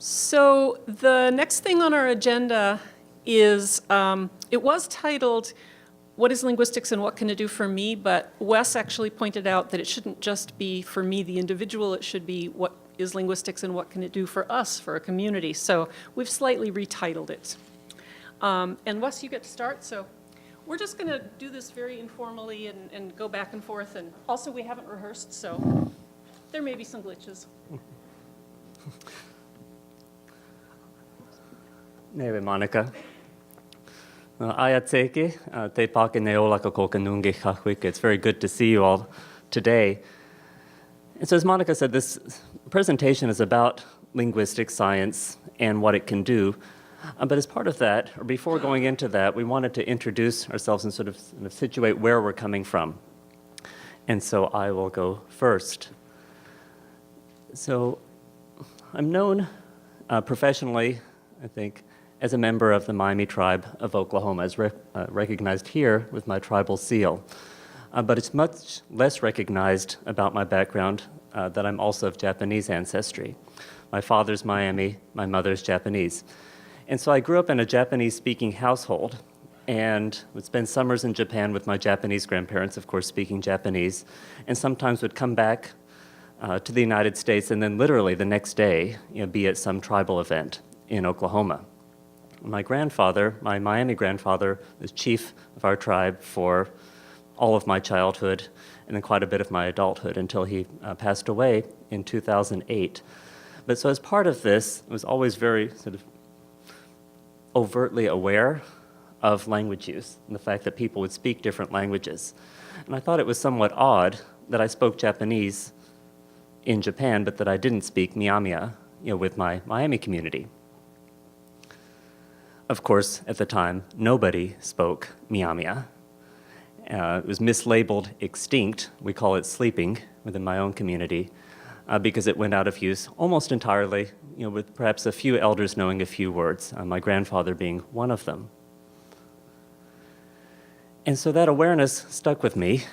So the next thing on our agenda is, it was titled, What is Linguistics and What Can It Do for Me? But Wes actually pointed out that it shouldn't just be for me, the individual, it should be what is linguistics and what can it do for us, for a community. So we've slightly retitled it. And Wes, you get to start. So we're just going to do this very informally and go back and forth. And also we haven't rehearsed, so there may be some glitches. Neve Monica. Ayatseki, te pake neolaka kokanungi chahwik. It's very good to see you all today. And so as Monica said, this presentation is about linguistic science and what it can do. But as part of that, or before going into that, we wanted to introduce ourselves and sort of situate where we're coming from. And so I will go first. So I'm known professionally, I think, as a member of the Miami tribe of Oklahoma, as recognized here with my tribal seal. But it's much less recognized about my background that I'm also of Japanese ancestry. My father's Miami, my mother's Japanese. And so I grew up in a Japanese-speaking household and would spend summers in Japan with my Japanese grandparents, of course, speaking Japanese, and sometimes would come back to the United States and then literally the next day, be at some tribal event in Oklahoma. My grandfather, my Miami grandfather, was chief of our tribe for all of my childhood and then quite a bit of my adulthood until he passed away in 2008. But so as part of this, I was always very sort of overtly aware of language use and the fact that people would speak different languages. And I thought it was somewhat odd that I spoke Japanese in Japan, but that I didn't speak Miyamia, with my Miami community. Of course, at the time, nobody spoke Miyamia. It was mislabeled extinct. We call it sleeping within my own community because it went out of use almost entirely, with perhaps a few elders knowing a few words, my grandfather being one of them. And so that awareness stuck with me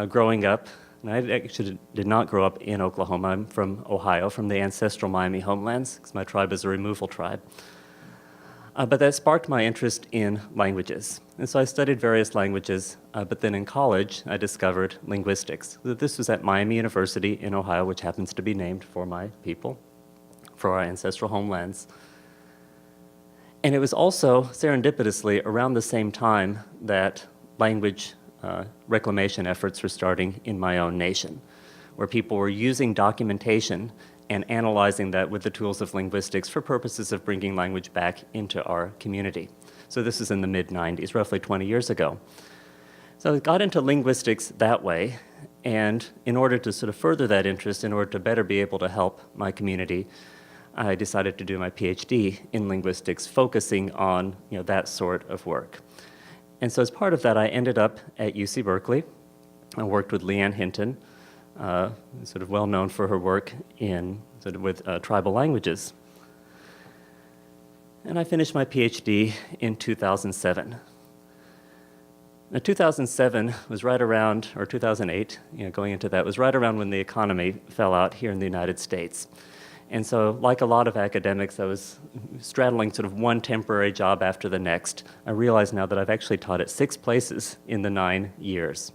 growing up. And I actually did not grow up in Oklahoma. I'm from Ohio, from the ancestral Miami homelands, because my tribe is a removal tribe. But that sparked my interest in languages. And so I studied various languages, but then in college, I discovered linguistics. This was at Miami University in Ohio, which happens to be named for my people, for our ancestral homelands. And it was also, serendipitously, around the same time that language reclamation efforts were starting in my own nation, where people were using documentation and analyzing that with the tools of linguistics for purposes of bringing language back into our community. So this is in the mid-90s, roughly 20 years ago. So I got into linguistics that way, and in order to sort of further that interest, in order to better be able to help my community, I decided to do my PhD in linguistics, focusing on that sort of work. And so as part of that, I ended up at UC Berkeley. I worked with Leanne Hinton, sort of well known for her work in with tribal languages. And I finished my PhD in 2007. Now 2007 was right around, or 2008, going into that, was right around when the economy fell out here in the United States. And so, like a lot of academics, I was straddling sort of one temporary job after the next. I realize now that I've actually taught at 6 places in the 9 years.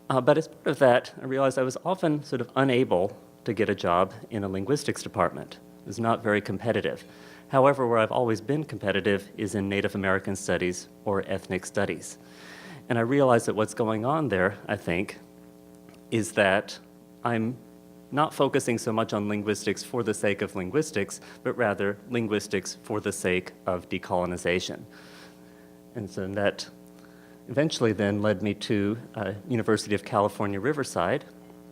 But as part of that, I realized I was often sort of unable to get a job in a linguistics department. It was not very competitive. However, where I've always been competitive is in Native American studies or ethnic studies. And I realized that what's going on there, I think, is that I'm not focusing so much on linguistics for the sake of linguistics, but rather linguistics for the sake of decolonization. And so that eventually then led me to University of California, Riverside,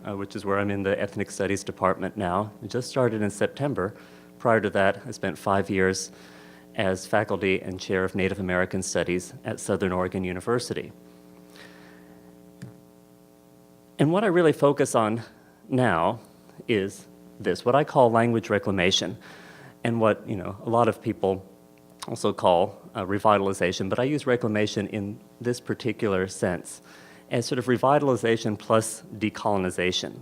which is where I'm in the Ethnic Studies department now. It just started in September. Prior to that, I spent 5 years as faculty and chair of Native American Studies at Southern Oregon University. And what I really focus on now is this, what I call language reclamation, and what a lot of people also call revitalization, but I use reclamation in this particular sense as sort of revitalization plus decolonization.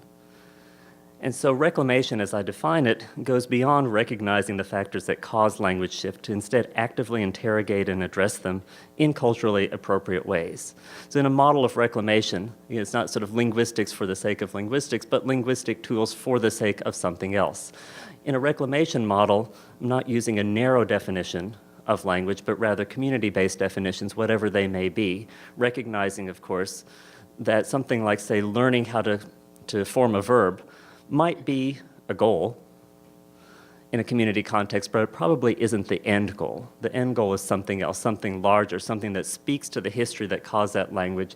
And so reclamation, as I define it, goes beyond recognizing the factors that cause language shift to instead actively interrogate and address them in culturally appropriate ways. So in a model of reclamation, it's not sort of linguistics for the sake of linguistics, but linguistic tools for the sake of something else. In a reclamation model, I'm not using a narrow definition of language, but rather community-based definitions, whatever they may be, recognizing, of course, that something like, say, learning how to form a verb might be a goal in a community context, but it probably isn't the end goal. The end goal is something else, something larger, something that speaks to the history that caused that language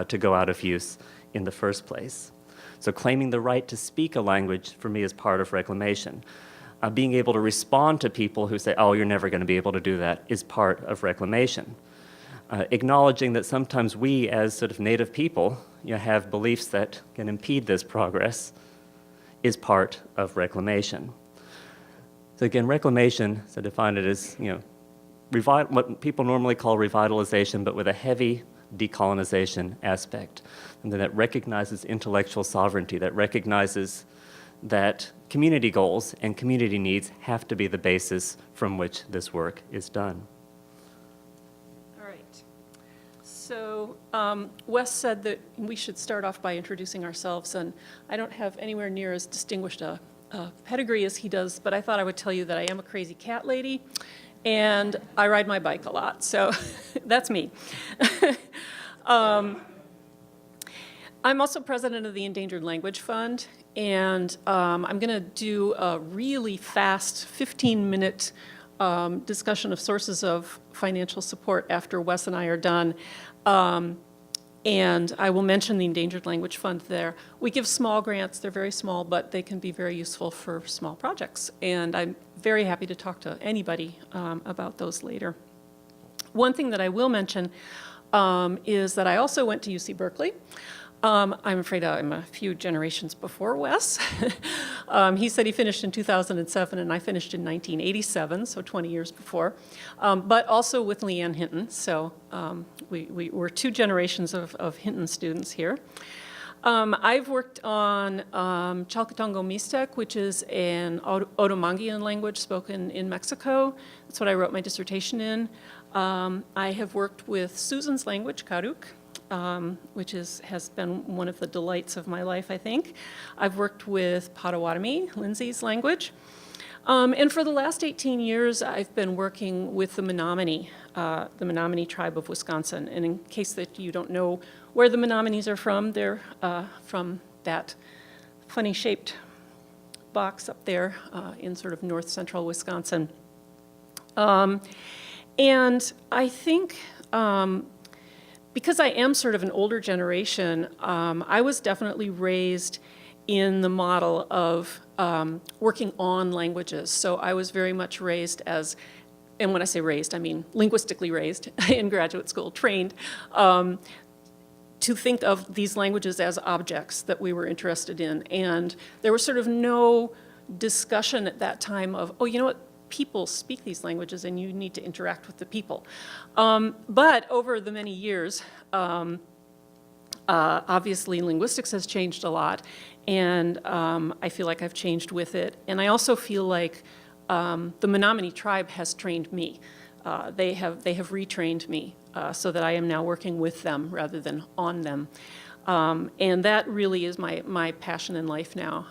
to go out of use in the first place. So claiming the right to speak a language, for me, is part of reclamation. Being able to respond to people who say, oh, you're never going to be able to do that, is part of reclamation. Acknowledging that sometimes we, as sort of native people, have beliefs that can impede this progress, is part of reclamation. So again, reclamation, so define it as what people normally call revitalization, but with a heavy decolonization aspect, and that recognizes intellectual sovereignty, that recognizes that community goals and community needs have to be the basis from which this work is done. All right. So Wes said that we should start off by introducing ourselves, and I don't have anywhere near as distinguished a pedigree as he does, but I thought I would tell you that I am a crazy cat lady, and I ride my bike a lot, so that's me. I'm also president of the Endangered Language Fund, and I'm going to do a really fast 15-minute discussion of sources of financial support after Wes and I are done. And I will mention the Endangered Language Fund there. We give small grants. They're very small, but they can be very useful for small projects. And I'm very happy to talk to anybody about those later. One thing that I will mention is that I also went to UC Berkeley. I'm afraid I'm a few generations before Wes. He said he finished in 2007, and I finished in 1987, so 20 years before, but also with Leanne Hinton, so we're two generations of Hinton students here. I've worked on Chalcatongo Mixtec, which is an Otomanguean language spoken in Mexico. That's what I wrote my dissertation in. I have worked with Susan's language, Karuk, which has been one of the delights of my life, I think. I've worked with Potawatomi, Lindsay's language. And for the last 18 years, I've been working with the Menominee tribe of Wisconsin. And in case that you don't know where the Menominees are from, they're from that funny-shaped box up there in sort of north-central Wisconsin. And I think because I am sort of an older generation, I was definitely raised in the model of working on languages. So I was very much raised as, and when I say raised, I mean linguistically raised in graduate school, trained, to think of these languages as objects that we were interested in. And there was sort of no discussion at that time of, oh, you know what? People speak these languages and you need to interact with the people. But over the many years, obviously linguistics has changed a lot, and I feel like I've changed with it. And I also feel like the Menominee tribe has trained me. They have retrained me so that I am now working with them rather than on them. And that really is my passion in life now,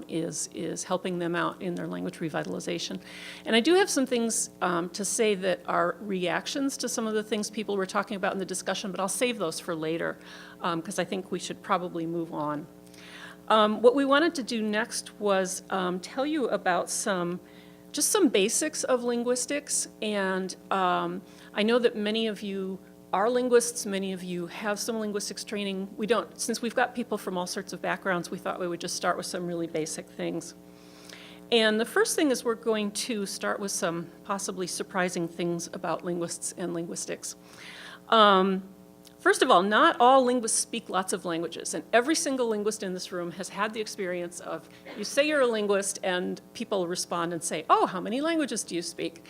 is helping them out in their language revitalization. And I do have some things to say that are reactions to some of the things people were talking about in the discussion, but I'll save those for later, because I think we should probably move on. What we wanted to do next was tell you about just some basics of linguistics. And I know that many of you are linguists, many of you have some linguistics training. We don't, since we've got people from all sorts of backgrounds, we thought we would just start with some really basic things. And the first thing is we're going to start with some possibly surprising things about linguists and linguistics. First of all, not all linguists speak lots of languages, and every single linguist in this room has had the experience of, you say you're a linguist, and people respond and say, oh, how many languages do you speak?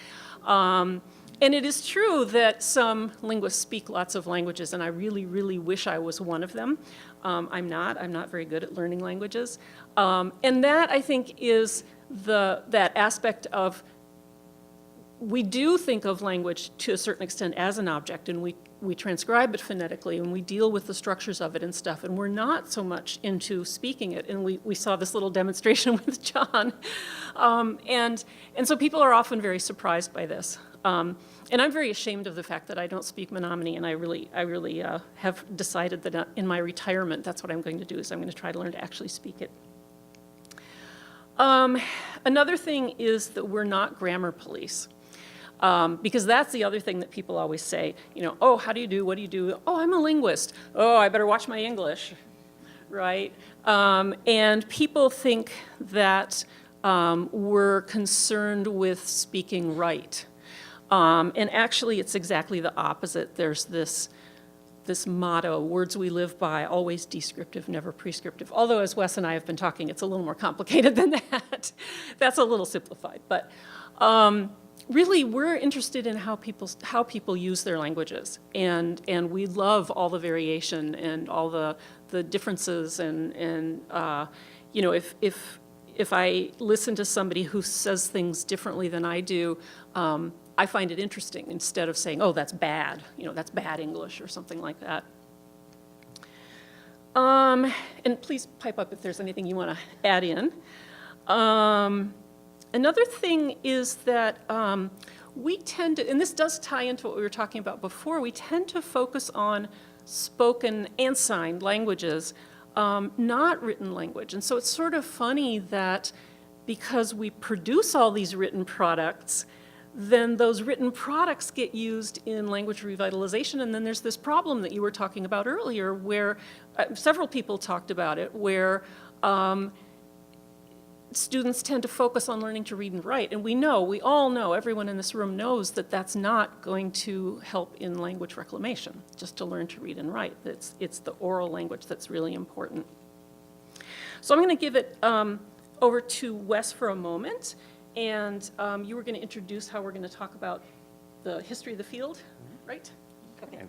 And it is true that some linguists speak lots of languages, and I really, really wish I was one of them. I'm not. I'm not very good at learning languages. And that, I think, is that aspect of we do think of language to a certain extent as an object, and we transcribe it phonetically, and we deal with the structures of it and stuff, and we're not so much into speaking it. And we saw this little demonstration with John. And so people are often very surprised by this. And I'm very ashamed of the fact that I don't speak Menominee, and I really have decided that in my retirement, that's what I'm going to do, is I'm going to try to learn to actually speak it. Another thing is that we're not grammar police. Because that's the other thing that people always say, oh, how do you do, what do you do? Oh, I'm a linguist. Oh, I better watch my English, right? And people think that we're concerned with speaking right. And actually, it's exactly the opposite. There's this motto, words we live by, always descriptive, never prescriptive. Although, as Wes and I have been talking, it's a little more complicated than that. That's a little simplified. But really, we're interested in how people use their languages. And we love all the variation and all the differences. And if I listen to somebody who says things differently than I do, I find it interesting instead of saying, oh, that's bad, that's bad English or something like that. And please pipe up if there's anything you want to add in. Another thing is that we tend to, and this does tie into what we were talking about before, we tend to focus on spoken and signed languages, not written language. And so it's sort of funny that because we produce all these written products, then those written products get used in language revitalization, and then there's this problem that you were talking about earlier where several people talked about it, where students tend to focus on learning to read and write, and we all know, everyone in this room knows that that's not going to help in language reclamation, just to learn to read and write. It's the oral language that's really important. So I'm going to give it over to Wes for a moment. And you were going to introduce how we're going to talk about the history of the field, right? Okay.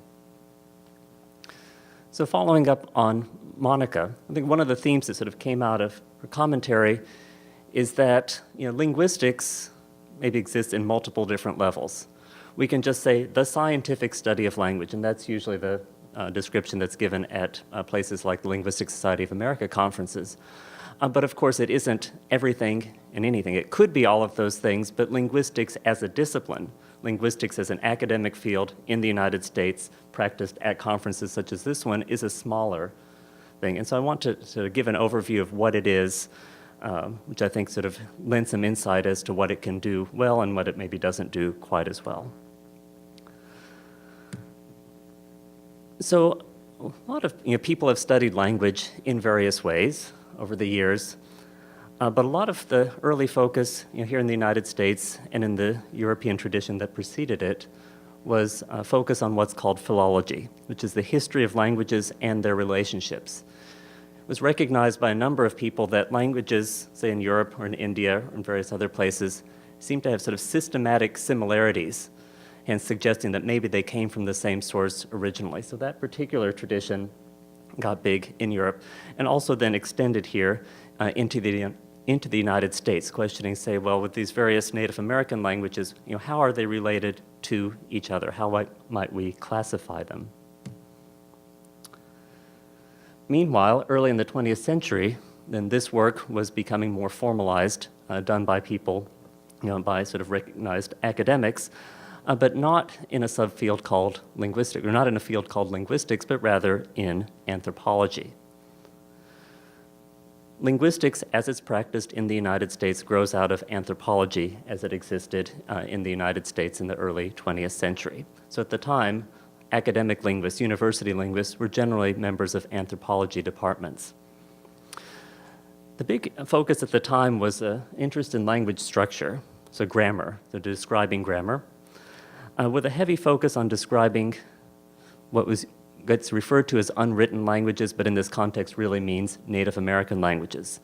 So following up on Monica, I think one of the themes that sort of came out of her commentary is that linguistics maybe exists in multiple different levels. We can just say the scientific study of language, and that's usually the description that's given at places like the Linguistic Society of America conferences. But of course, it isn't everything and anything. It could be all of those things, but linguistics as a discipline, linguistics as an academic field in the United States, practiced at conferences such as this one, is a smaller thing. And so I want to sort of give an overview of what it is, which I think sort of lends some insight as to what it can do well and what it maybe doesn't do quite as well. So a lot of people have studied language in various ways over the years, but a lot of the early focus here in the United States and in the European tradition that preceded it was focus on what's called philology, which is the history of languages and their relationships. It was recognized by a number of people that languages, say in Europe or in India or in various other places, seem to have sort of systematic similarities, hence suggesting that maybe they came from the same source originally. So that particular tradition got big in Europe, and also then extended here into the United States, questioning, say, well, with these various Native American languages, how are they related to each other? How might we classify them? Meanwhile, early in the 20th century, then this work was becoming more formalized, done by people, by sort of recognized academics, but not in a subfield called linguistics, or not in a field called linguistics, but rather in anthropology. Linguistics, as it's practiced in the United States, grows out of anthropology as it existed in the United States in the early 20th century. So at the time, academic linguists, university linguists, were generally members of anthropology departments. The big focus at the time was interest in language structure, so grammar, so describing grammar, with a heavy focus on describing what gets referred to as unwritten languages, but in this context really means Native American languages.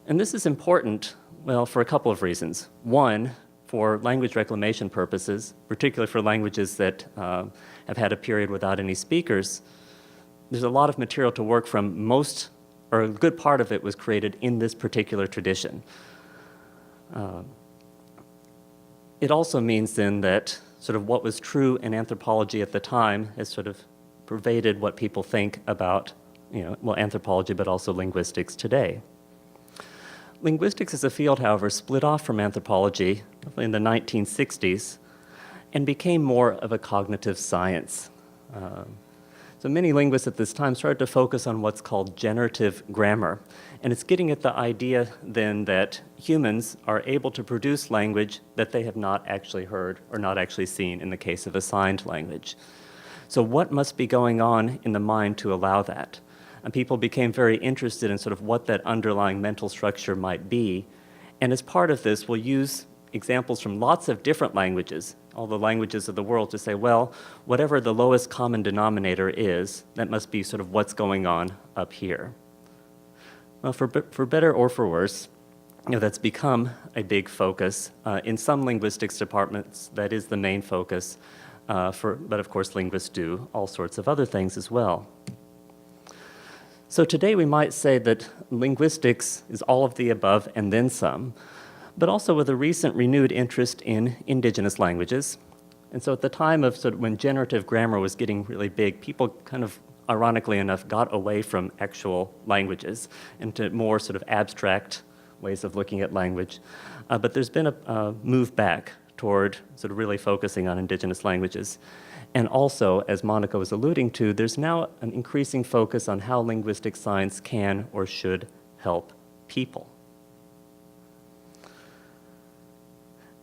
And this is important, well, for a couple of reasons. One, for language reclamation purposes, particularly for languages that have had a period without any speakers, there's a lot of material to work from. Most, or a good part of it, was created in this particular tradition. It also means then that sort of what was true in anthropology at the time has sort of pervaded what people think about, well, anthropology, but also linguistics today. Linguistics as a field, however, split off from anthropology in the 1960s and became more of a cognitive science. So many linguists at this time started to focus on what's called generative grammar. And it's getting at the idea then that humans are able to produce language that they have not actually heard or not actually seen in the case of a signed language. So what must be going on in the mind to allow that? And people became very interested in sort of what that underlying mental structure might be. And as part of this, we'll use examples from lots of different languages, all the languages of the world, to say, well, whatever the lowest common denominator is, that must be sort of what's going on up here. Well, for better or for worse, that's become a big focus. In some linguistics departments, that is the main focus, but of course linguists do all sorts of other things as well. So today we might say that linguistics is all of the above and then some, but also with a recent renewed interest in indigenous languages. And so at the time of sort of when generative grammar was getting really big, people kind of, ironically enough, got away from actual languages into more sort of abstract ways of looking at language. But there's been a move back toward sort of really focusing on indigenous languages. And also, as Monica was alluding to, there's now an increasing focus on how linguistic science can or should help people.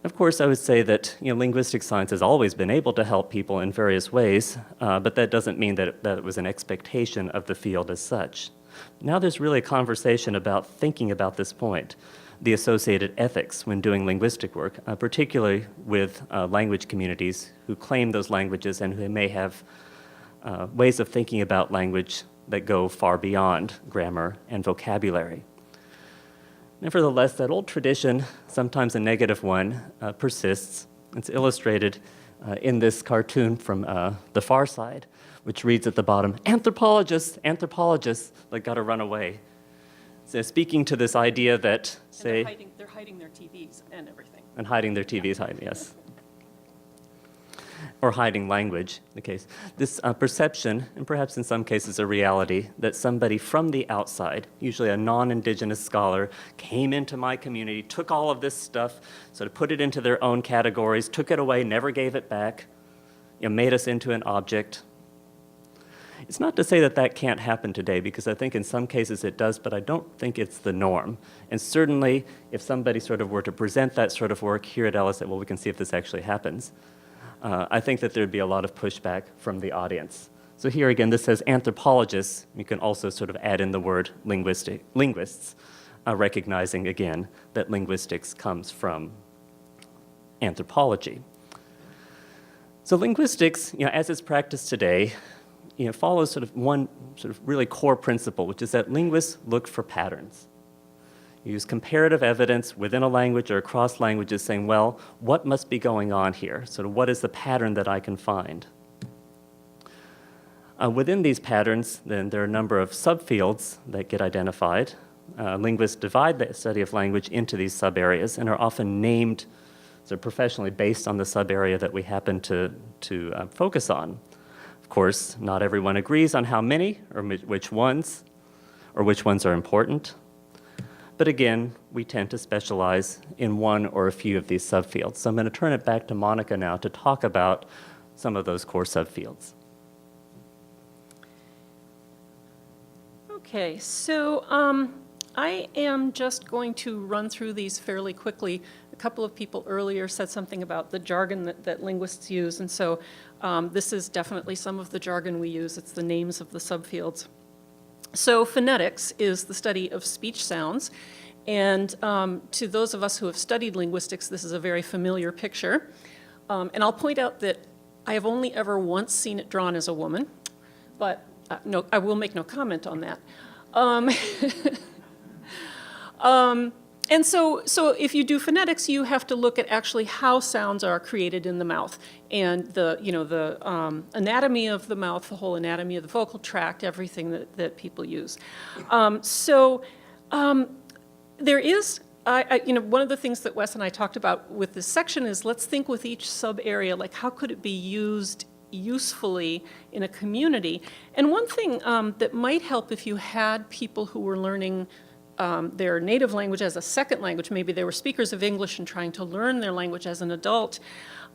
Of course, I would say that linguistic science has always been able to help people in various ways, but that doesn't mean that it was an expectation of the field as such. Now there's really a conversation about thinking about this point, the associated ethics when doing linguistic work, particularly with language communities who claim those languages and who may have ways of thinking about language that go far beyond grammar and vocabulary. Nevertheless, that old tradition, sometimes a negative one, persists. It's illustrated in this cartoon from The Far Side, which reads at the bottom, anthropologists, like gotta run away. So speaking to this idea that, say... And they're hiding their TVs and everything. And hiding their TVs, yes. Or hiding language, in the case. This perception, and perhaps in some cases a reality, that somebody from the outside, usually a non-Indigenous scholar, came into my community, took all of this stuff, sort of put it into their own categories, took it away, never gave it back, made us into an object. It's not to say that that can't happen today, because I think in some cases it does, but I don't think it's the norm. And certainly, if somebody sort of were to present that sort of work here at Ellis, well, we can see if this actually happens. I think that there'd be a lot of pushback from the audience. So here again, this says anthropologists. You can also sort of add in the word linguists, recognizing again that linguistics comes from anthropology. So linguistics, as it's practiced today, follows sort of one sort of really core principle, which is that linguists look for patterns. Use comparative evidence within a language or across languages saying, well, what must be going on here? Sort of what is the pattern that I can find? Within these patterns, then there are a number of subfields that get identified. Linguists divide the study of language into these sub-areas and are often named sort of professionally based on the sub-area that we happen to focus on. Of course, not everyone agrees on how many or which ones are important. But again, we tend to specialize in one or a few of these subfields. So I'm going to turn it back to Monica now to talk about some of those core subfields. Okay, so I am just going to run through these fairly quickly. A couple of people earlier said something about the jargon that linguists use, and so this is definitely some of the jargon we use. It's the names of the subfields. So phonetics is the study of speech sounds, and to those of us who have studied linguistics, this is a very familiar picture. And I'll point out that I have only ever once seen it drawn as a woman, but no, I will make no comment on that. And so if you do phonetics, you have to look at actually how sounds are created in the mouth and the anatomy of the mouth, the whole anatomy of the vocal tract, everything that people use. There is, one of the things that Wes and I talked about with this section is let's think with each sub-area, like how could it be used usefully in a community? And one thing that might help if you had people who were learning their native language as a second language, maybe they were speakers of English and trying to learn their language as an adult,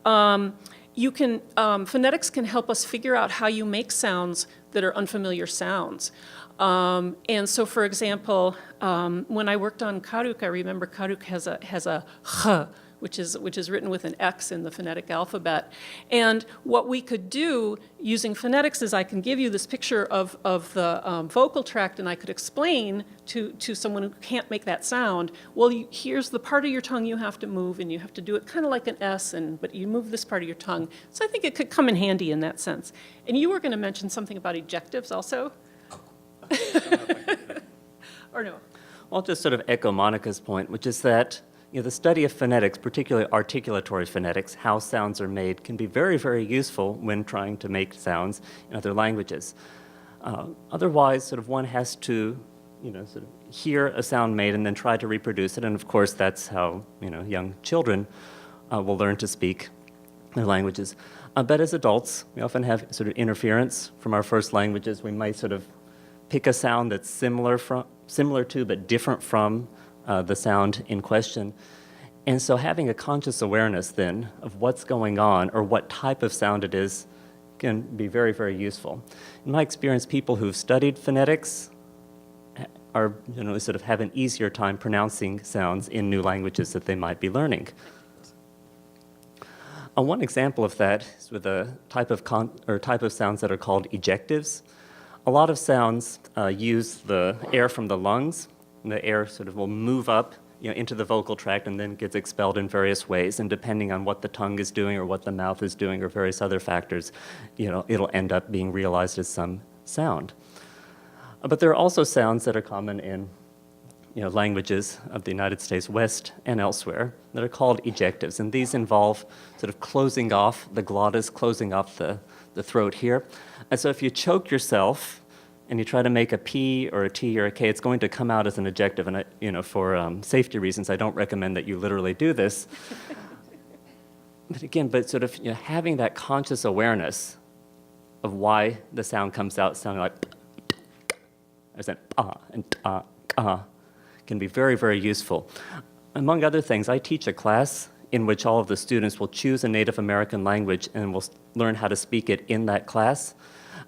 phonetics can help us figure out how you make sounds that are unfamiliar sounds. And so, for example, when I worked on Karuk, I remember Karuk has a ch, which is written with an X in the phonetic alphabet. And what we could do using phonetics is I can give you this picture of the vocal tract, and I could explain to someone who can't make that sound, well, here's the part of your tongue you have to move, and you have to do it kind of like an S, but you move this part of your tongue. So I think it could come in handy in that sense. And you were going to mention something about ejectives also? Or no? I'll just sort of echo Monica's point, which is that the study of phonetics, particularly articulatory phonetics, how sounds are made, can be very, very useful when trying to make sounds in other languages. Otherwise, sort of one has to, sort of hear a sound made and then try to reproduce it. And of course, that's how, young children will learn to speak their languages. But as adults, we often have sort of interference from our first languages. We might sort of pick a sound that's similar to but different from the sound in question. And so having a conscious awareness then of what's going on or what type of sound it is can be very, very useful. In my experience, people who've studied phonetics are generally sort of have an easier time pronouncing sounds in new languages that they might be learning. One example of that is with a type of sounds that are called ejectives. A lot of sounds use the air from the lungs. And the air sort of will move up into the vocal tract and then gets expelled in various ways. And depending on what the tongue is doing or what the mouth is doing or various other factors, it'll end up being realized as some sound. But there are also sounds that are common in languages of the United States West and elsewhere that are called ejectives. And these involve sort of closing off the glottis, closing off the throat here. And so if you choke yourself and you try to make a P or a T or a K, it's going to come out as an ejective. And for safety reasons, I don't recommend that you literally do this. But again, sort of having that conscious awareness of why the sound comes out sounding like as an and can be very, very useful. Among other things, I teach a class in which all of the students will choose a Native American language and will learn how to speak it in that class.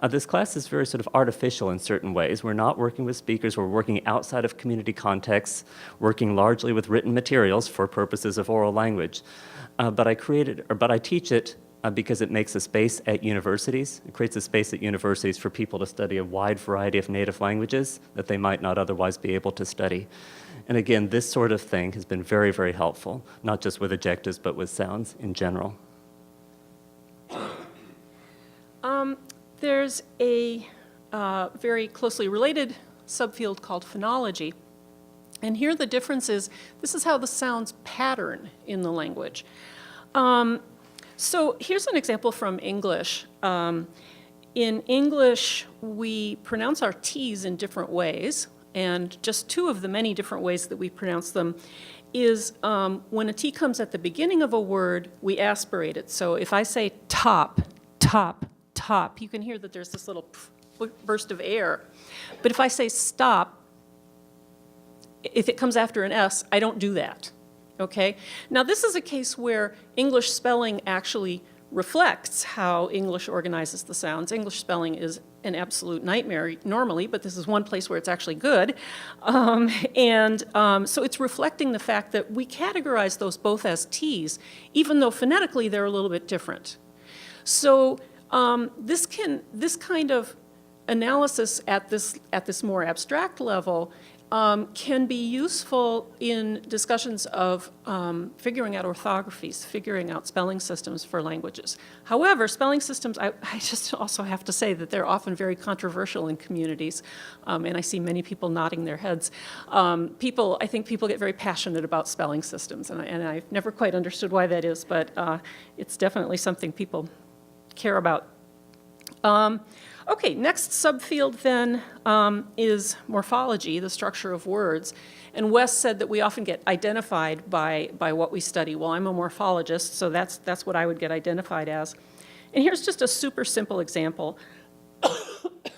This class is very sort of artificial in certain ways. We're not working with speakers. We're working outside of community contexts, working largely with written materials for purposes of oral language. But I teach it because it makes a space at universities. It creates a space at universities for people to study a wide variety of native languages that they might not otherwise be able to study. And again, this sort of thing has been very, very helpful, not just with ejectives, but with sounds in general. There's a very closely related subfield called phonology. And here the difference is, this is how the sounds pattern in the language. So here's an example from English. In English, we pronounce our T's in different ways, and just two of the many different ways that we pronounce them is when a T comes at the beginning of a word, we aspirate it. So if I say top, top, top, you can hear that there's this little burst of air. But if I say stop, if it comes after an S, I don't do that, okay? Now this is a case where English spelling actually reflects how English organizes the sounds. English spelling is an absolute nightmare normally, but this is one place where it's actually good. So it's reflecting the fact that we categorize those both as T's, even though phonetically they're a little bit different. So this kind of analysis at this more abstract level can be useful in discussions of figuring out orthographies, figuring out spelling systems for languages. However, spelling systems, I just also have to say that they're often very controversial in communities, and I see many people nodding their heads. I think people get very passionate about spelling systems, and I've never quite understood why that is, but it's definitely something people care about. Okay, next subfield then is morphology, the structure of words. And Wes said that we often get identified by what we study. Well, I'm a morphologist, so that's what I would get identified as. And here's just a super simple example.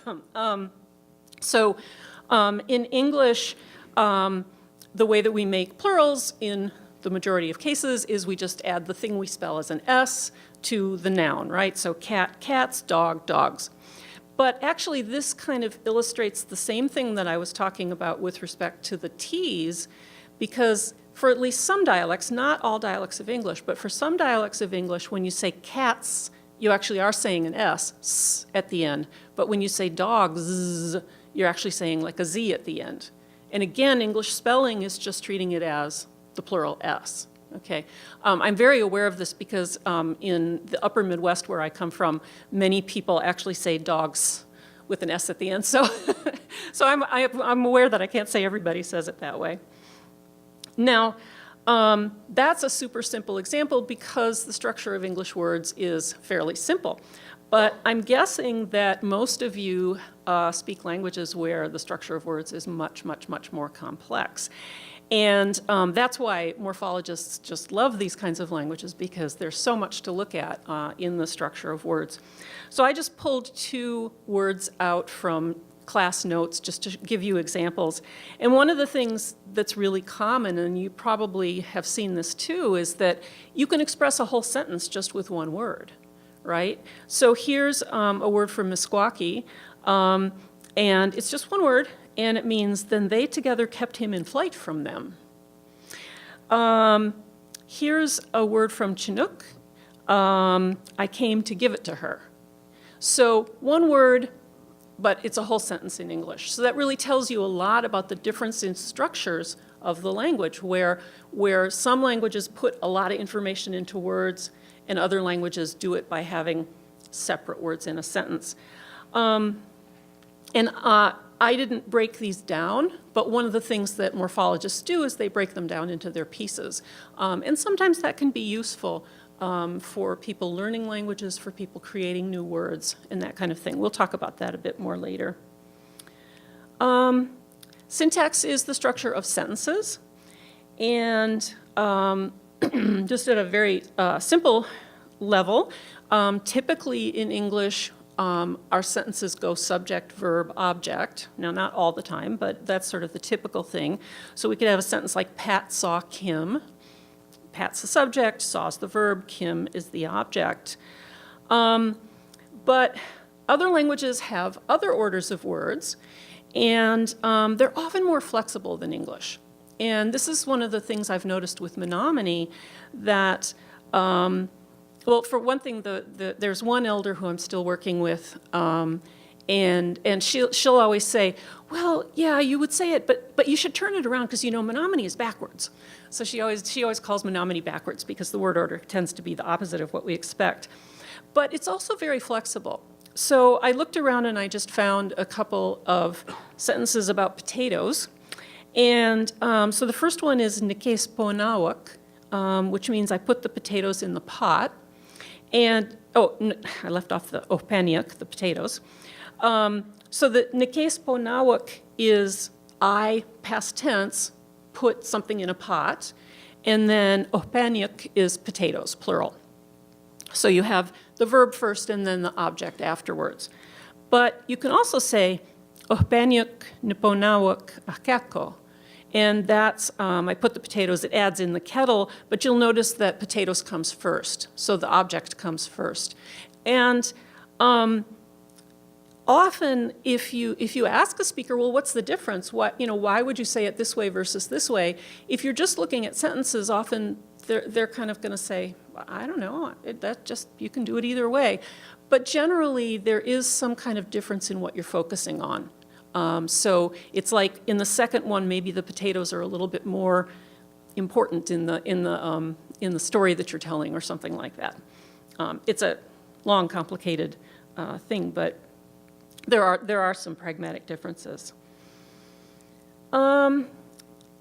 In English, the way that we make plurals in the majority of cases is we just add the thing we spell as an S to the noun, right? So cat, cats, dog, dogs. But actually, this kind of illustrates the same thing that I was talking about with respect to the T's, because for at least some dialects, not all dialects of English, but for some dialects of English, when you say cats, you actually are saying an S at the end. But when you say dogs, you're actually saying like a Z at the end. And again, English spelling is just treating it as the plural S. Okay, I'm very aware of this because in the upper Midwest where I come from, many people actually say dogs with an S at the end. So, I'm aware that I can't say everybody says it that way. Now, that's a super simple example because the structure of English words is fairly simple. But I'm guessing that most of you speak languages where the structure of words is much, much, much more complex. And that's why morphologists just love these kinds of languages, because there's so much to look at in the structure of words. So I just pulled 2 words out from class notes just to give you examples. And one of the things that's really common, and you probably have seen this too, is that you can express a whole sentence just with one word, right? So here's a word from Meskwaki, and it's just one word. And it means, then they together kept him in flight from them. Here's a word from Chinook. I came to give it to her. So one word, but it's a whole sentence in English. So that really tells you a lot about the difference in structures of the language, where some languages put a lot of information into words, and other languages do it by having separate words in a sentence. I didn't break these down, but one of the things that morphologists do is they break them down into their pieces. And sometimes that can be useful for people learning languages, for people creating new words, and that kind of thing. We'll talk about that a bit more later. Syntax is the structure of sentences. And just at a very simple level, typically in English, our sentences go subject, verb, object. Now, not all the time, but that's sort of the typical thing. So we could have a sentence like, Pat saw Kim. Pat's the subject, saw's the verb, Kim is the object. But other languages have other orders of words, and they're often more flexible than English. And this is one of the things I've noticed with Menominee, that well, for one thing, there's one elder who I'm still working with, and she'll always say, well, yeah, you would say it, but you should turn it around because, you know, Menominee is backwards. So she always calls Menominee backwards because the word order tends to be the opposite of what we expect. But it's also very flexible. So I looked around and I just found a couple of sentences about potatoes. And so the first one is Nikesponawak, which means I put the potatoes in the pot. And, I left off the opaniak, the potatoes. So the Nikesponawak is I, past tense, put something in a pot. And then opaniak is potatoes, plural. So you have the verb first and then the object afterwards. But you can also say opaniak niponawak akako. And that's, I put the potatoes, it adds in the kettle, but you'll notice that potatoes comes first, so the object comes first. And often, if you ask a speaker, well, what's the difference? Why would you say it this way versus this way? If you're just looking at sentences, often they're kind of going to say, I don't know, you can do it either way. But generally, there is some kind of difference in what you're focusing on. So it's like in the second one, maybe the potatoes are a little bit more important in the story that you're telling or something like that. It's a long, complicated thing, but there are some pragmatic differences.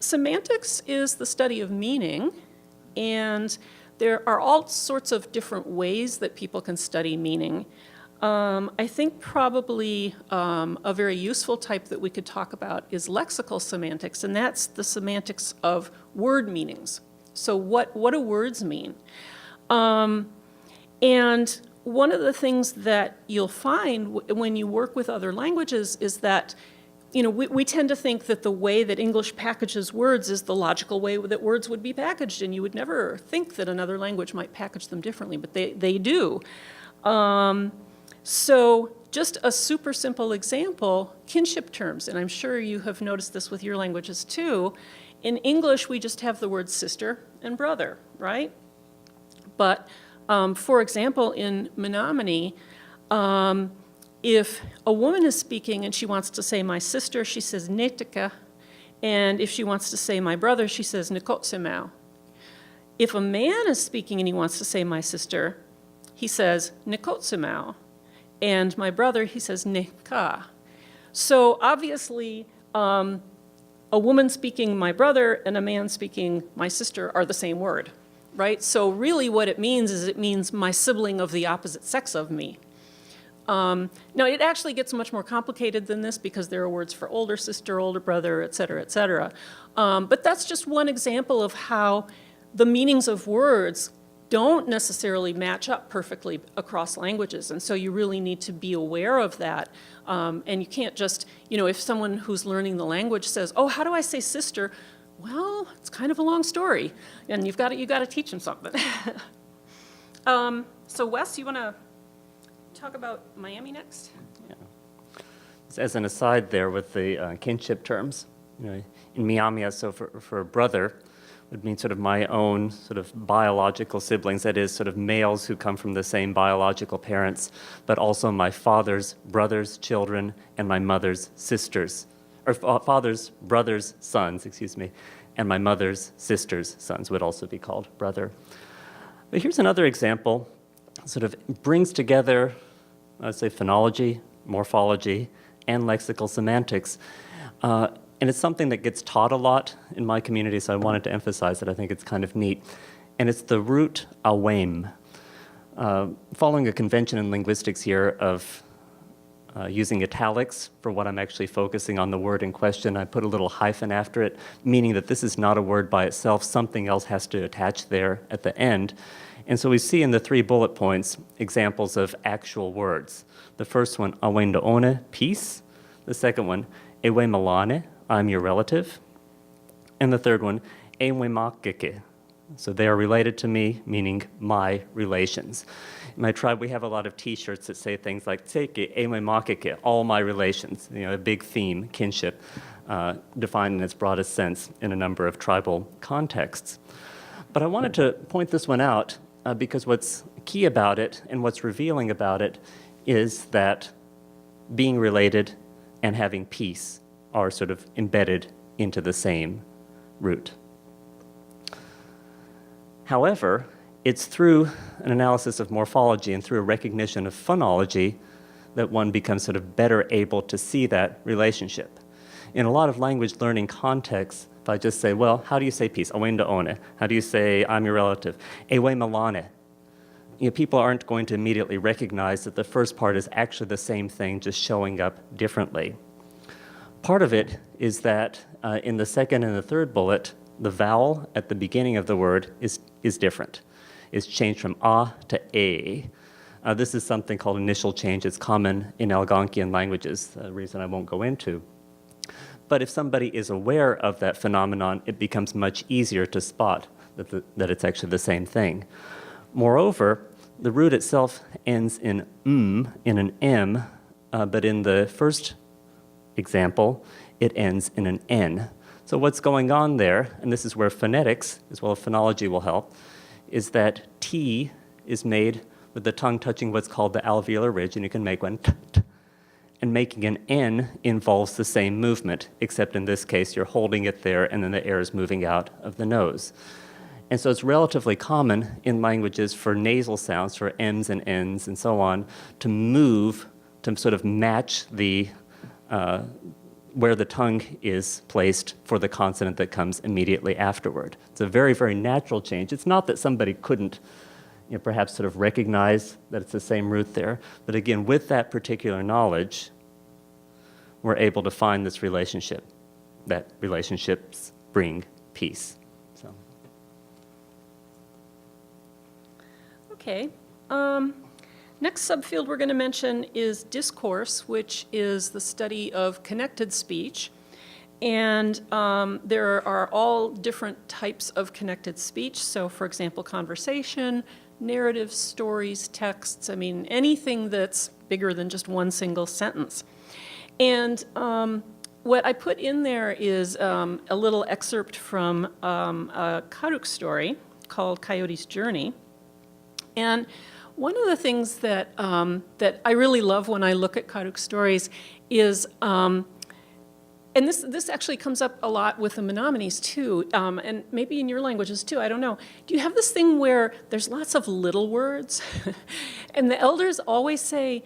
Semantics is the study of meaning, and there are all sorts of different ways that people can study meaning. I think probably a very useful type that we could talk about is lexical semantics, and that's the semantics of word meanings. So what do words mean? And one of the things that you'll find when you work with other languages is that, you know, we tend to think that the way that English packages words is the logical way that words would be packaged, and you would never think that another language might package them differently, but they do. So just a super simple example, kinship terms, and I'm sure you have noticed this with your languages too. In English, we just have the words sister and brother, right? But for example, in Menominee, if a woman is speaking and she wants to say my sister, she says netika, and if she wants to say my brother, she says nikotsemau. If a man is speaking and he wants to say my sister, he says nikotsemau, and my brother, he says nika. So obviously, a woman speaking my brother and a man speaking my sister are the same word, right? So really what it means is it means my sibling of the opposite sex of me. Now, it actually gets much more complicated than this because there are words for older sister, older brother, et cetera, et cetera. But that's just one example of how the meanings of words don't necessarily match up perfectly across languages. And so you really need to be aware of that. And you can't just, you know, if someone who's learning the language says, oh, how do I say sister? Well, it's kind of a long story. And you got to teach them something. So Wes, you want to talk about Miami next? Yeah. As an aside there with the kinship terms, you know, in Miami, so for brother, would mean sort of my own sort of biological siblings, that is sort of males who come from the same biological parents, but also my father's brothers, children, and my mother's sisters, or father's brothers' sons, excuse me, and my mother's sisters' sons would also be called brother. But here's another example, sort of brings together, I'd say, phonology, morphology, and lexical semantics. And it's something that gets taught a lot in my community, so I wanted to emphasize it. I think it's kind of neat. And it's the root awem. Following a convention in linguistics here of using italics for what I'm actually focusing on the word in question, I put a little hyphen after it, meaning that this is not a word by itself. Something else has to attach there at the end. And so we see in the 3 bullet points examples of actual words. The first one, awendoone, peace. The second one, ewe malane, I'm your relative. And the third one, ewe makeke. So they are related to me, meaning my relations. In my tribe, we have a lot of T-shirts that say things like "Teke, ewe makeke," all my relations. You know, a big theme, kinship, defined in its broadest sense in a number of tribal contexts. But I wanted to point this one out because what's key about it and what's revealing about it is that being related and having peace are sort of embedded into the same root. However, it's through an analysis of morphology and through a recognition of phonology that one becomes sort of better able to see that relationship. In a lot of language learning contexts, if I just say, well, how do you say peace? Awenda one. How do you say I'm your relative? Ewe malane. You know, people aren't going to immediately recognize that the first part is actually the same thing, just showing up differently. Part of it is that in the second and the third bullet, the vowel at the beginning of the word is different. It's changed from a to a. This is something called initial change. It's common in Algonquian languages, a reason I won't go into. But if somebody is aware of that phenomenon, it becomes much easier to spot that it's actually the same thing. Moreover, the root itself ends in in an m, but in the first example, it ends in an n. So what's going on there, and this is where phonetics, as well as phonology will help, is that T is made with the tongue touching what's called the alveolar ridge, and you can make one t, t. and making an N involves the same movement, except in this case you're holding it there and then the air is moving out of the nose. And so it's relatively common in languages for nasal sounds, for M's and N's and so on, to move, to sort of match the where the tongue is placed for the consonant that comes immediately afterward. It's a very, very natural change. It's not that somebody couldn't perhaps sort of recognize that it's the same root there, but again, with that particular knowledge, we're able to find this relationship, that relationships bring peace. So. Okay. Next subfield we're going to mention is discourse, which is the study of connected speech. And there are all different types of connected speech. So, for example, conversation, narratives, stories, texts, I mean, anything that's bigger than just one single sentence. And what I put in there is a little excerpt from a Karuk story called Coyote's Journey. And one of the things that I really love when I look at Karuk stories is, and this actually comes up a lot with the Menominees too, and maybe in your languages too, I don't know. Do you have this thing where there's lots of little words? And the elders always say,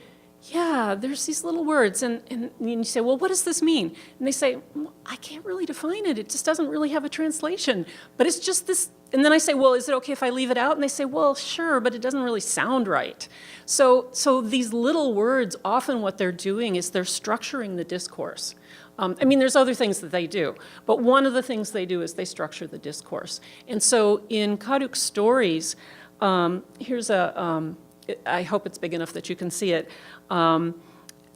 yeah, there's these little words, and you say, well, what does this mean? And they say, well, I can't really define it. It just doesn't really have a translation. But it's just this, and then I say, well, is it okay if I leave it out? And they say, well, sure, but it doesn't really sound right. So these little words, often what they're doing is they're structuring the discourse. I mean, there's other things that they do, but one of the things they do is they structure the discourse. And so in Karuk stories, here's a, I hope it's big enough that you can see it. I've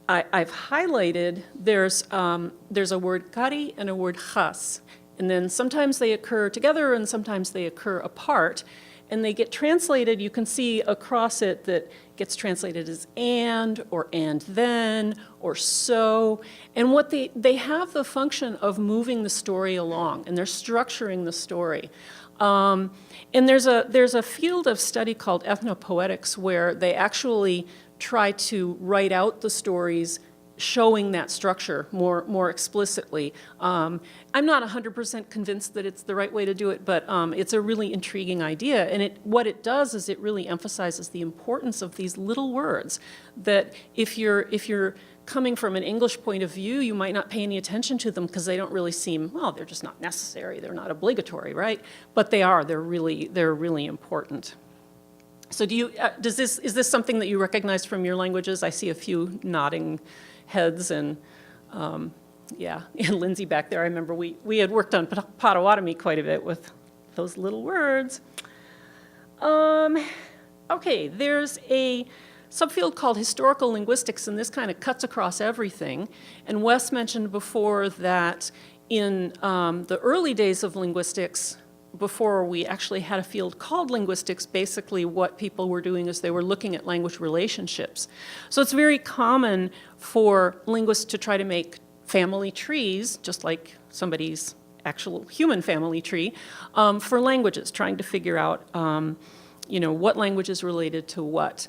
highlighted, there's a word kari and a word khas. And then sometimes they occur together and sometimes they occur apart. And they get translated, you can see across it that gets translated as and, or and then, or so. And what they have the function of moving the story along, and they're structuring the story. And there's a field of study called ethnopoetics where they actually try to write out the stories showing that structure more explicitly. I'm not 100% convinced that it's the right way to do it, but it's a really intriguing idea. And what it does is it really emphasizes the importance of these little words that if you're coming from an English point of view, you might not pay any attention to them because they don't really seem, well, they're just not necessary, they're not obligatory, right? But they are, they're really important. So is this something that you recognize from your languages? I see a few nodding heads and yeah, and Lindsay back there, I remember we had worked on Potawatomi quite a bit with those little words. Okay, there's a subfield called historical linguistics, and this kind of cuts across everything. And Wes mentioned before that in the early days of linguistics, before we actually had a field called linguistics, basically what people were doing is they were looking at language relationships. So it's very common for linguists to try to make family trees, just like somebody's actual human family tree, for languages, trying to figure out what language is related to what.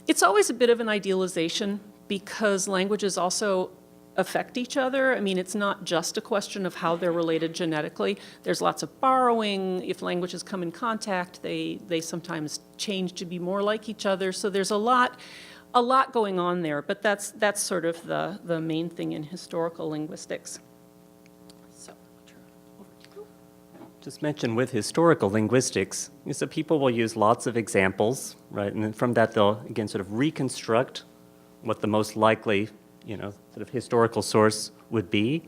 It's always a bit of an idealization because languages also affect each other. I mean, it's not just a question of how they're related genetically. There's lots of borrowing. If languages come in contact, they sometimes change to be more like each other. So there's a lot going on there, but that's sort of the main thing in historical linguistics. So I'll turn it over to you. Just mention with historical linguistics, so people will use lots of examples, right? And then from that, they'll, again, sort of reconstruct what the most likely sort of historical source would be.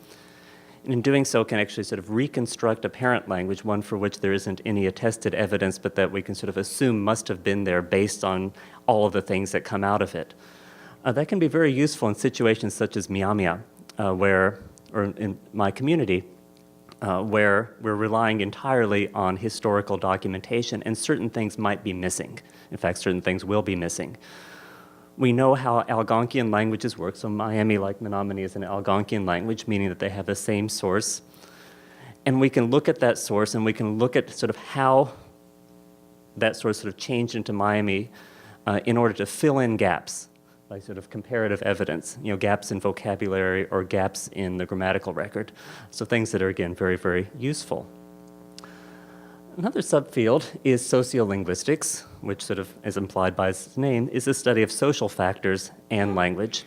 And in doing so can actually sort of reconstruct a parent language, one for which there isn't any attested evidence, but that we can sort of assume must have been there based on all of the things that come out of it. That can be very useful in situations such as Miamia, or in my community, where we're relying entirely on historical documentation and certain things might be missing. In fact, certain things will be missing. We know how Algonquian languages work, so Miami, like Menominee, is an Algonquian language, meaning that they have the same source. And we can look at that source and we can look at sort of how that source sort of changed into Miami in order to fill in gaps. by sort of comparative evidence, gaps in vocabulary or gaps in the grammatical record. So things that are, again, very, very useful. Another subfield is sociolinguistics, which sort of, as implied by its name, is the study of social factors and language.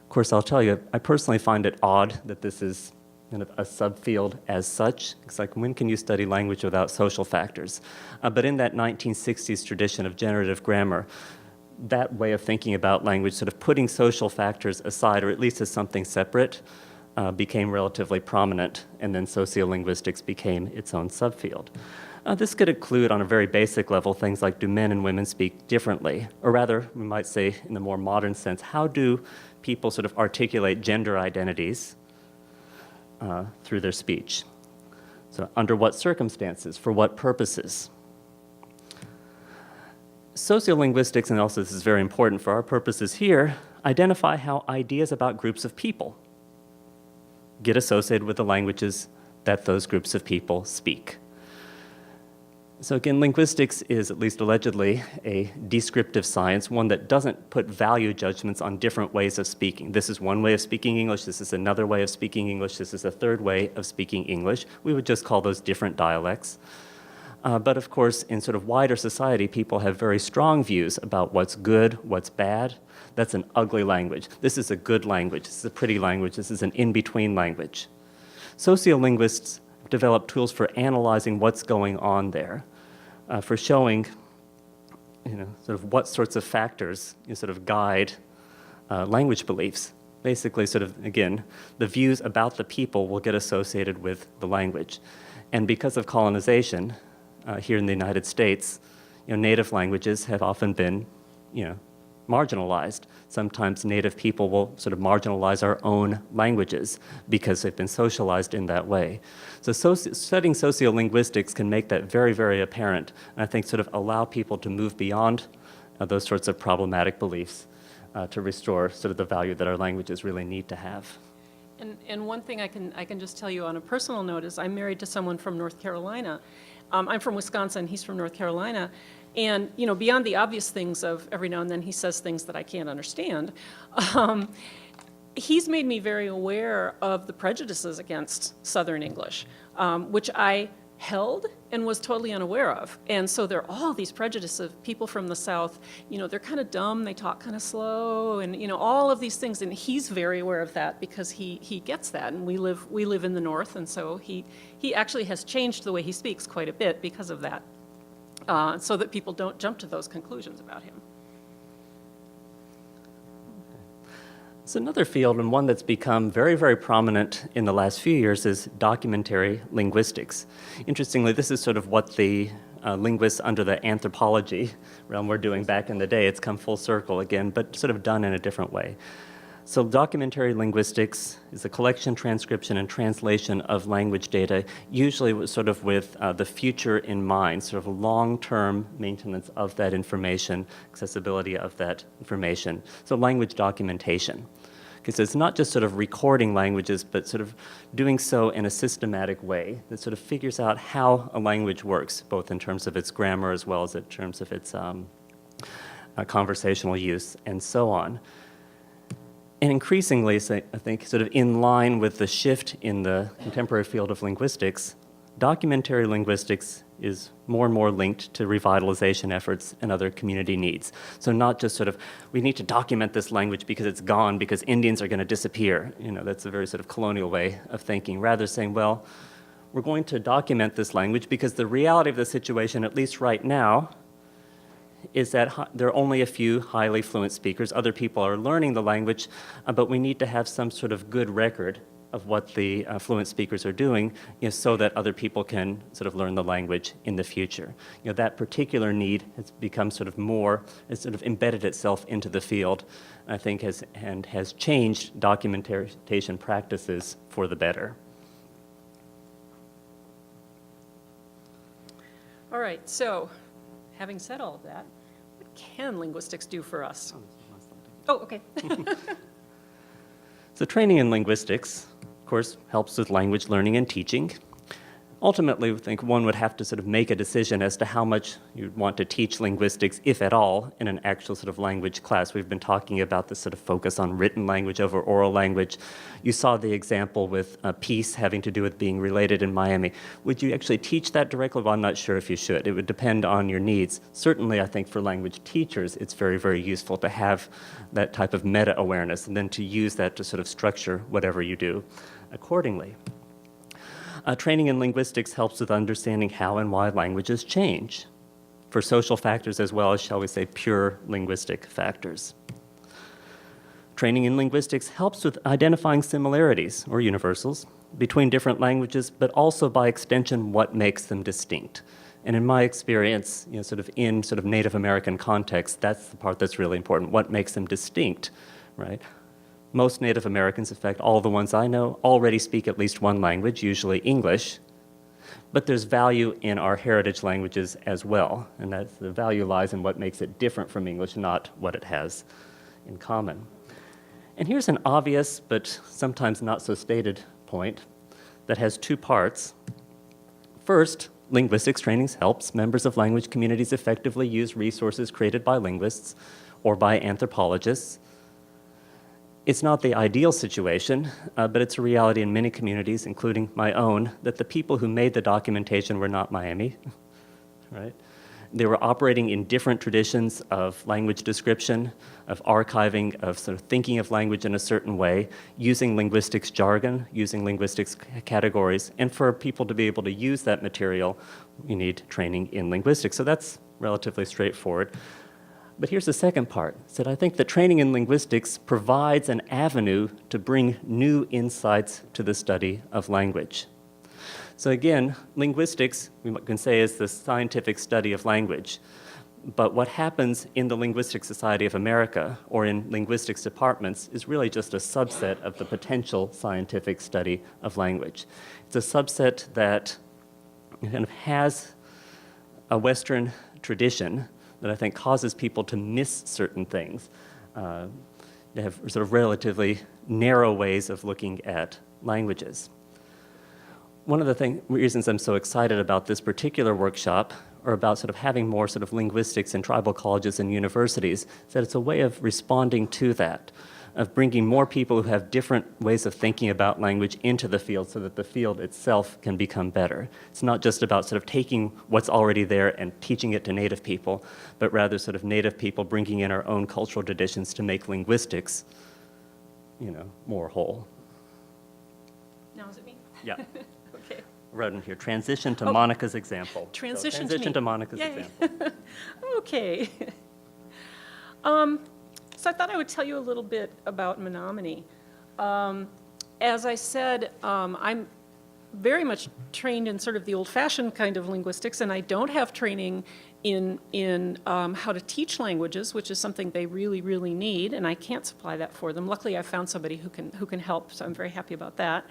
Of course, I'll tell you, I personally find it odd that this is kind of a subfield as such. It's like, when can you study language without social factors? But in that 1960s tradition of generative grammar, that way of thinking about language, sort of putting social factors aside, or at least as something separate, became relatively prominent, and then sociolinguistics became its own subfield. This could include, on a very basic level, things like, do men and women speak differently? Or rather, we might say in the more modern sense, how do people sort of articulate gender identities through their speech? So under what circumstances? For what purposes? Sociolinguistics, and also this is very important for our purposes here, identify how ideas about groups of people get associated with the languages that those groups of people speak. So again, linguistics is, at least allegedly, a descriptive science, one that doesn't put value judgments on different ways of speaking. This is one way of speaking English, this is another way of speaking English, this is a third way of speaking English. We would just call those different dialects. But of course, in sort of wider society, people have very strong views about what's good, what's bad. That's an ugly language. This is a good language. This is a pretty language. This is an in-between language. Sociolinguists develop tools for analyzing what's going on there, for showing, sort of what sorts of factors sort of guide language beliefs. Basically, sort of, again, the views about the people will get associated with the language. And because of colonization, here in the United States, native languages have often been, marginalized. Sometimes native people will sort of marginalize our own languages because they've been socialized in that way. So studying sociolinguistics can make that very, very apparent, and I think sort of allow people to move beyond those sorts of problematic beliefs to restore sort of the value that our languages really need to have. And one thing I can just tell you on a personal note is I'm married to someone from North Carolina. I'm from Wisconsin, he's from North Carolina. And, beyond the obvious things of every now and then he says things that I can't understand, he's made me very aware of the prejudices against Southern English, which I held and was totally unaware of. And so there are all these prejudices of people from the South, they're kind of dumb, they talk kind of slow, and, all of these things. And he's very aware of that because he gets that. And we live in the North, and so he actually has changed the way he speaks quite a bit because of that, so that people don't jump to those conclusions about him. So another field, and one that's become very, very prominent in the last few years, is documentary linguistics. Interestingly, this is sort of what the linguists under the anthropology realm were doing back in the day. It's come full circle again, but sort of done in a different way. So documentary linguistics is a collection, transcription, and translation of language data, usually sort of with the future in mind, sort of long-term maintenance of that information, accessibility of that information. So language documentation. Because it's not just sort of recording languages, but sort of doing so in a systematic way that sort of figures out how a language works, both in terms of its grammar as well as in terms of its conversational use and so on. And increasingly, I think, sort of in line with the shift in the contemporary field of linguistics, documentary linguistics is more and more linked to revitalization efforts and other community needs. So not just sort of, we need to document this language because it's gone, because Indians are going to disappear. That's a very sort of colonial way of thinking. Rather saying, well, we're going to document this language because the reality of the situation, at least right now, is that there are only a few highly fluent speakers. Other people are learning the language, but we need to have some sort of good record of what the fluent speakers are doing, so that other people can sort of learn the language in the future. That particular need has become sort of more, has sort of embedded itself into the field, I think, has changed documentation practices for the better. All right, so having said all of that, what can linguistics do for us? Oh, okay. So training in linguistics, of course, helps with language learning and teaching. ultimately, I think one would have to sort of make a decision as to how much you'd want to teach linguistics, if at all, in an actual sort of language class. We've been talking about this sort of focus on written language over oral language. You saw the example with peace having to do with being related in Miami. Would you actually teach that directly? Well, I'm not sure if you should. It would depend on your needs. Certainly, I think for language teachers, it's very, very useful to have that type of meta-awareness and then to use that to sort of structure whatever you do accordingly. Training in linguistics helps with understanding how and why languages change, for social factors as well as, shall we say, pure linguistic factors. Training in linguistics helps with identifying similarities, or universals, between different languages, but also by extension what makes them distinct. And in my experience, sort of in sort of Native American context, that's the part that's really important, what makes them distinct, right? Most Native Americans, in fact, all the ones I know, already speak at least one language, usually English, but there's value in our heritage languages as well, and that's the value lies in what makes it different from English, not what it has in common. And here's an obvious, but sometimes not so stated point that has two parts. First, linguistics training helps members of language communities effectively use resources created by linguists or by anthropologists. It's not the ideal situation, but it's a reality in many communities, including my own, that the people who made the documentation were not Miami, right? They were operating in different traditions of language description, of archiving, of sort of thinking of language in a certain way, using linguistics jargon, using linguistics categories, and for people to be able to use that material, you need training in linguistics. So that's relatively straightforward. But here's the second part, is that I think that training in linguistics provides an avenue to bring new insights to the study of language. So again, linguistics, we can say, is the scientific study of language. But what happens in the Linguistic Society of America or in linguistics departments is really just a subset of the potential scientific study of language. It's a subset that kind of has a Western tradition that I think causes people to miss certain things. They have sort of relatively narrow ways of looking at languages. One of the reasons I'm so excited about this particular workshop, or about sort of having more sort of linguistics in tribal colleges and universities, is that it's a way of responding to that, of bringing more people who have different ways of thinking about language into the field so that the field itself can become better. It's not just about sort of taking what's already there and teaching it to native people, but rather sort of native people bringing in our own cultural traditions to make linguistics, more whole. Now is it me? Yeah. Okay. I wrote in here, transition to Monica's example. Transition to Monica's Yay. example. Okay. So I thought I would tell you a little bit about Menominee. As I said, I'm very much trained in sort of the old-fashioned kind of linguistics, and I don't have training in how to teach languages, which is something they really, really need, and I can't supply that for them. Luckily, I found somebody who can help, so I'm very happy about that.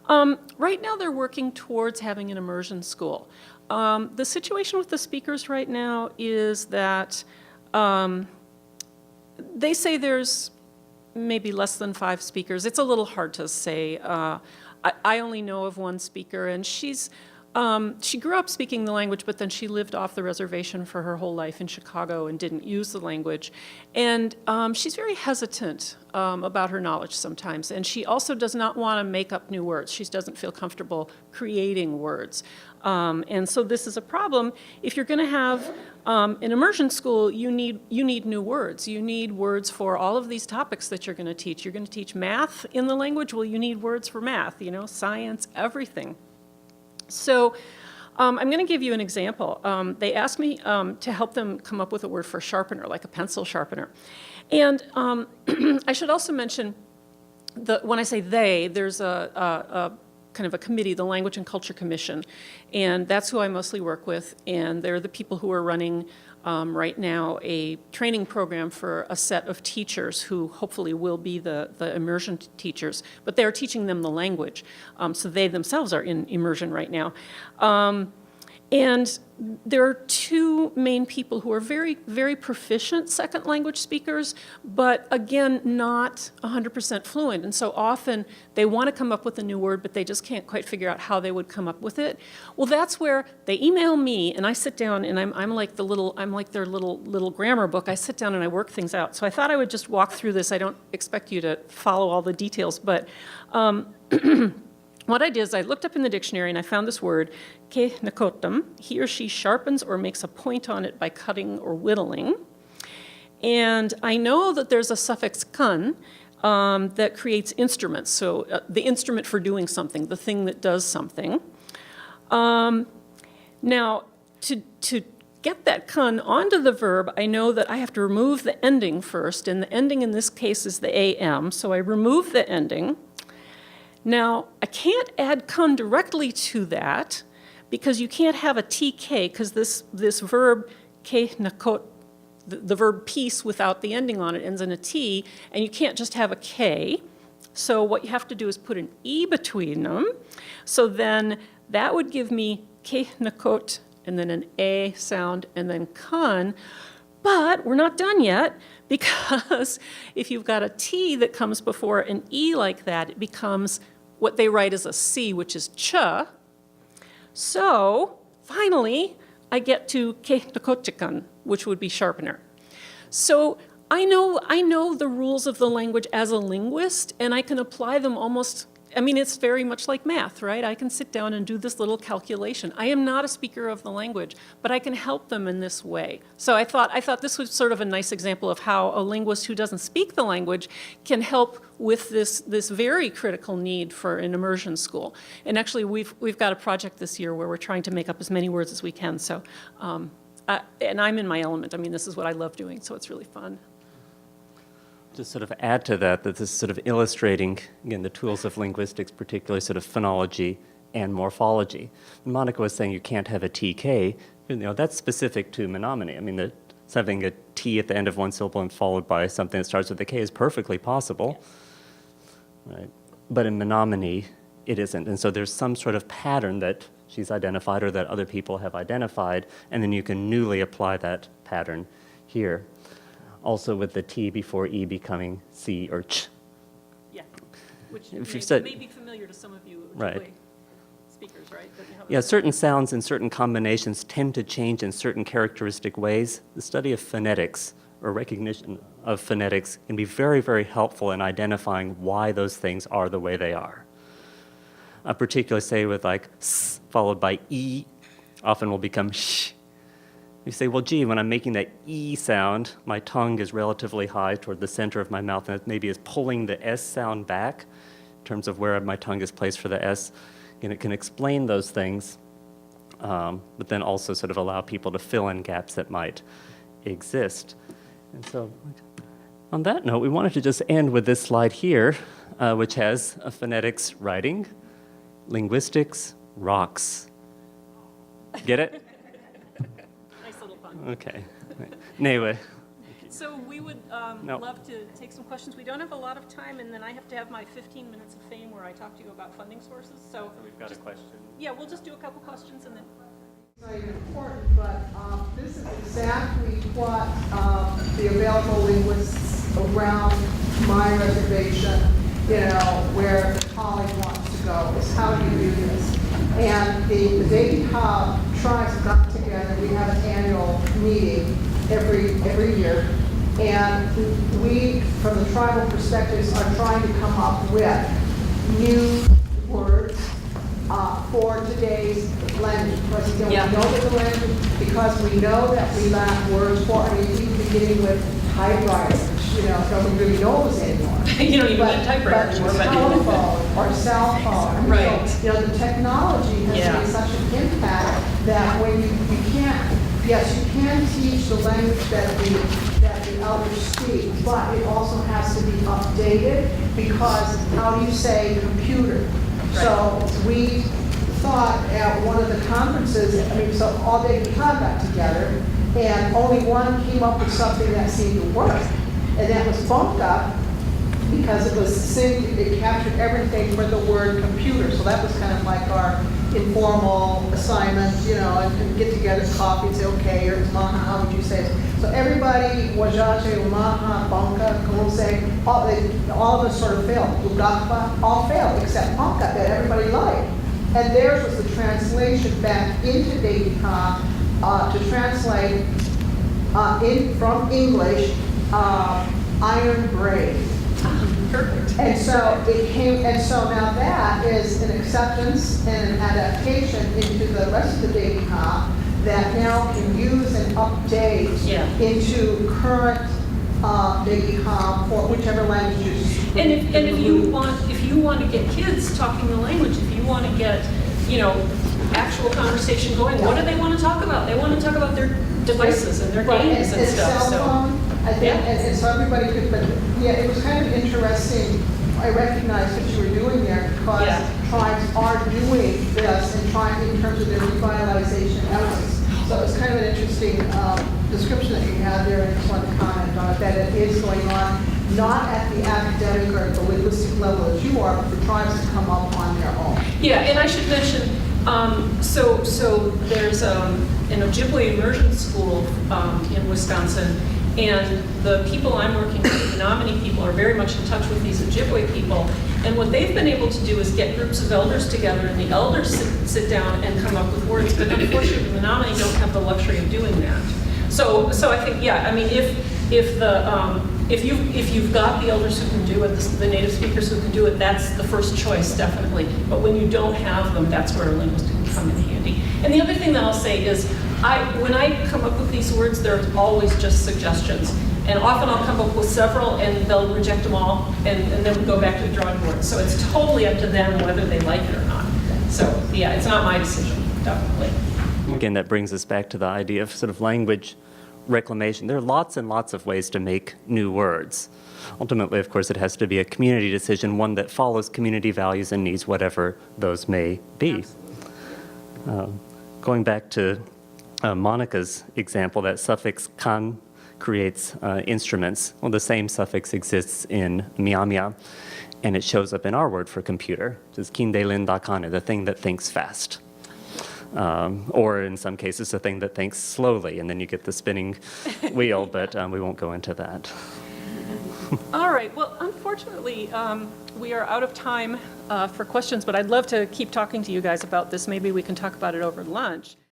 Right now, they're working towards having an immersion school. The situation with the speakers right now is that they say there's maybe less than 5 speakers. It's a little hard to say. I only know of one speaker, and she grew up speaking the language, but then she lived off the reservation for her whole life in Chicago and didn't use the language. And she's very hesitant about her knowledge sometimes. And she also does not want to make up new words. She doesn't feel comfortable creating words. And so this is a problem. If you're going to have an immersion school, you need new words. You need words for all of these topics that you're going to teach. You're going to teach math in the language. Well, you need words for math, science, everything. So I'm going to give you an example. They asked me to help them come up with a word for sharpener, like a pencil sharpener. And I should also mention that when I say they, there's a kind of a committee, the Language and Culture Commission, and that's who I mostly work with, and they're the people who are running right now a training program for a set of teachers who hopefully will be the immersion teachers, but they're teaching them the language, so they themselves are in immersion right now. And there are two main people who are very, very proficient second language speakers, but again, not 100% fluent. And so often they want to come up with a new word, but they just can't quite figure out how they would come up with it. Well, that's where they email me, and I sit down, and I'm like their little grammar book. I sit down and I work things out. So I thought I would just walk through this. I don't expect you to follow all the details, but what I did is I looked up in the dictionary and I found this word, ke nakotam. He or she sharpens or makes a point on it by cutting or whittling. And I know that there's a suffix kan that creates instruments, so the instrument for doing something, the thing that does something. Now, to get that kan onto the verb, I know that I have to remove the ending first, and the ending in this case is the am, so I remove the ending. Now, I can't add kan directly to that because you can't have a tk, because this verb, ke nakot, the verb piece without the ending on it ends in a t, and you can't just have a k. So what you have to do is put an e between them. So then that would give me ke nakot, and then an a sound, and then kan. But we're not done yet, because if you've got a T that comes before an E like that, it becomes what they write as a C, which is ch. So finally, I get to ke nakotikan, which would be sharpener. So I know the rules of the language as a linguist, and I can apply them almost. I mean, it's very much like math, right? I can sit down and do this little calculation. I am not a speaker of the language, but I can help them in this way. So I thought this was sort of a nice example of how a linguist who doesn't speak the language can help with this very critical need for an immersion school. And actually, we've got a project this year where we're trying to make up as many words as we can. So, and I'm in my element. I mean, this is what I love doing, so it's really fun. To sort of add to that this is sort of illustrating, again, the tools of linguistics, particularly sort of phonology and morphology. Monica was saying you can't have a TK. That's specific to Menominee. I mean, it's having a T at the end of one syllable and followed by something that starts with a K is perfectly possible. Yes. Right? But in Menominee, it isn't. And so there's some sort of pattern that she's identified or that other people have identified, and then you can newly apply that pattern here. Also with the T before E becoming C or ch. Yeah, which may be familiar to some of you right. speakers, right? Yeah, certain sounds and certain combinations tend to change in certain characteristic ways. The study of phonetics or recognition of phonetics can be very, very helpful in identifying why those things are the way they are. Particularly, say, with like s followed by E, often will become sh. You say, well, gee, when I'm making that E sound, my tongue is relatively high toward the center of my mouth, and it maybe is pulling the S sound back in terms of where my tongue is placed for the S. And it can explain those things, but then also sort of allow people to fill in gaps that might exist. And so on that note, we wanted to just end with this slide here, which has a phonetics writing, linguistics rocks. Get it? Okay. Anyway. So we would love to take some questions. We don't have a lot of time, and then I have to have my 15 minutes of fame where I talk to you about funding sources. So we've got a question. Yeah, we'll just do a couple questions and then. It's not even important, but this is exactly what the available linguists around my reservation, where the colleague wants to go, is how do you do this? And the Davy Hub tribes have gotten together. We have an annual meeting every year, and we, from the tribal perspectives, are trying to come up with new words for today's language. Because we know that the language, because we know that we lack words for, even beginning with typewriter, which nobody really knows anymore. You don't even need typewriter anymore. But telephone or cell phone. Right. So, the technology has made such an impact that when you can't, yes, you can teach the language that the elders speak, but it also has to be updated because how do you say computer? Right. So we thought at one of the conferences, so all day we got together, and only one came up with something that seemed to work, and that was bumped up because it was succinct, it captured everything for the word computer. So that was kind of like our informal assignment, you know, and get together, coffee, and say, okay, here's maha, how would you say it? So everybody, wajaje, maha, banka, konse, all of us sort of failed. Ugakpa, all failed, except panka, that everybody liked. And theirs was the translation back into Deikha to translate from English, iron braid. Perfect. And so it came, and so now that is an acceptance and an adaptation into the rest of the Deikha that now can use and update into current Deikha for whichever language you choose. And if you want to get kids talking the language, if you want to get, you know, actual conversation going, what do they want to talk about? They want to talk about their devices and their games and stuff. Cell phone, I think, and so everybody could, but yeah, it was kind of interesting. I recognized what you were doing there because tribes are doing this and trying in terms of their revitalization efforts. So it was kind of an interesting description that you had there, and I just wanted to comment on it, that it is going on, not at the academic or the linguistic level as you are, but for tribes to come up on their own. Yeah, and I should mention, so there's an Ojibwe immersion school in Wisconsin, and the people I'm working with, the Menominee people, are very much in touch with these Ojibwe people. And what they've been able to do is get groups of elders together, and the elders sit down and come up with words. But unfortunately, the Menominee don't have the luxury of doing that. So I think, yeah, I mean, if you've got the elders who can do it, the native speakers who can do it, that's the first choice, definitely. But when you don't have them, that's where a linguist can come in handy. And the other thing that I'll say is, when I come up with these words, they're always just suggestions. And often I'll come up with several, and they'll reject them all, and then we go back to the drawing board. So it's totally up to them whether they like it or not. So yeah, it's not my decision, definitely. Again, that brings us back to the idea of sort of language reclamation. There are lots and lots of ways to make new words. Ultimately, of course, it has to be a community decision, one that follows community values and needs, whatever those may be. Going back to Monica's example, that suffix kan creates instruments. Well, the same suffix exists in miamia, and it shows up in our word for computer, which is kindelin dakane, the thing that thinks fast. Or in some cases, the thing that thinks slowly, and then you get the spinning wheel, but we won't go into that. All right, well, unfortunately, we are out of time for questions, but I'd love to keep talking to you guys about this. Maybe we can talk about it over lunch.